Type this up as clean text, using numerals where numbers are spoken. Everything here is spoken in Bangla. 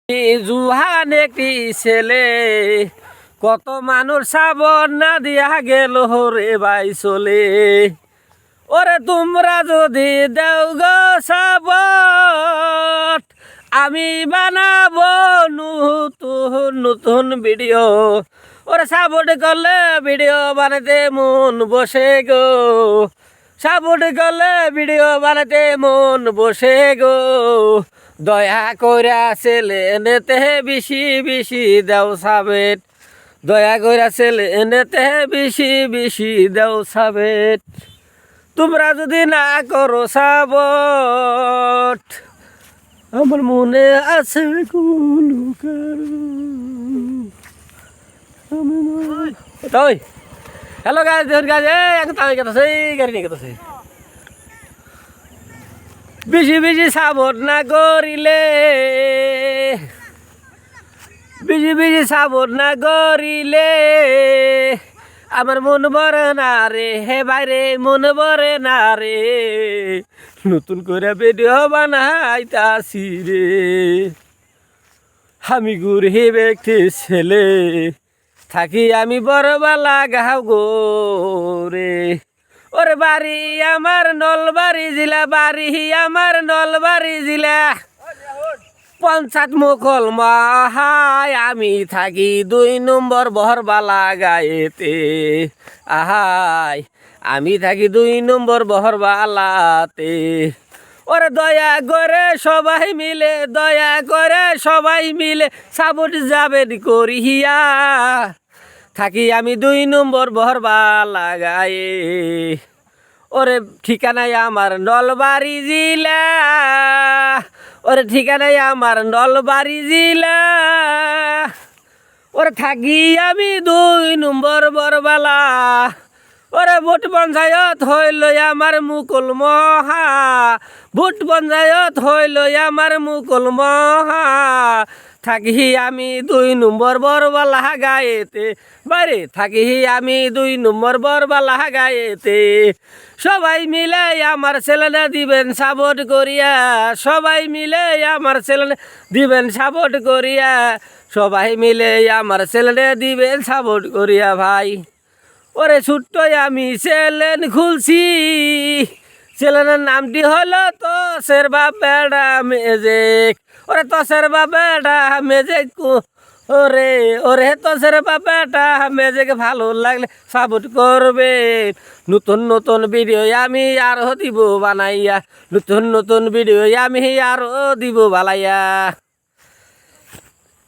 জুহান একটি ছেলে কত মানুষ সাবন না দিয়া গেল রে ভাই চলে। ওরে তোমরা যদি দেও গো সাবট আমি বানাবো নতুন নতুন ভিডিও। ওরে সাপোর্ট করলে ভিডিও বানাতে মন বসে গো, সাপোর্ট করলে ভিডিও বানাতে মন বসে গো। দয়া কইরা ছেলে এনেতে বেশি বেশি দেও সাবেট, দয়া কইরা ছেলে এনেতে বেশি বেশি দেও সাবেট। তোমরা যদি না করো সাবট আমার মনে আছে কোন কারণ। হ্যালো গাছ দেখুন গাছ এখন তাই কেটেছে গাড়ি নিয়ে কেটেছে। বেশি বেশি সাবট না করিলে, বেশি বেশি সাবট না করিলে আমার মন ভরে না রে, হে বাইরে মন ভরে না রে। নতুন করে ভিডিও বানাইতাছি রে আমি ঘুরে ব্যক্তি ছেলে, থাকি আমি বড়বালা গাও গো রে। ওরে বাড়ি আমার নলবাড়ি জেলা, বাড়ি আমার নলবাড়ি জেলা, পঞ্চায়েত মুকল মাহাই আমি থাকি 2 নম্বর বহরবালা গায়েতে। আহাই আমি থাকি 2 নম্বর বহরবালাতে। ওরে দয়া করে সবাই মিলে, দয়া করে সবাই মিলে সাপোর্ট যাবেন করিয়া, থাকি আমি 2 নম্বর বহরবালা গায়ে। ওরে ঠিকানায় আমার নলবাড়ি জেলা, ওরে ঠিকানায় আমার নলবাড়ি জেলা। ওরে থাকি আমি 2 নম্বর বরবালা। ওরে ভোট পঞ্চায়েত হইল আমার মুকুল মহা, ভোট পঞ্চায়েত হইল আমার মুকুল মহা। থাকি আমি 2 নম্বর বরবালা গায়েতে, বাইরে থাকি আমি 2 নম্বর বরবালা গায়েতে। সবাই মিলে আমার ছেলেটা দিবেন সাপোর্ট করিয়া, সবাই মিলে আমার ছেলেটা দিবেন সাপোর্ট করিয়া, সবাই মিলে আমার ছেলেটা দিবেন সাপোর্ট করিয়া ভাই। ওরে ছোট্ট আমি চ্যানেল খুলছি, চ্যানেলের নামটি হলো তোসের বাপেডা মেজিক। ওরে তোসের বাপেডা মেজিক, ওরে ওরে তোসের বাপেডা মেজিক ভালো লাগলে সাপোর্ট করবে। নতুন নতুন ভিডিও আমি আরো দিব বানাইয়া, নতুন নতুন ভিডিও আমি আরো দিব বানাইয়া।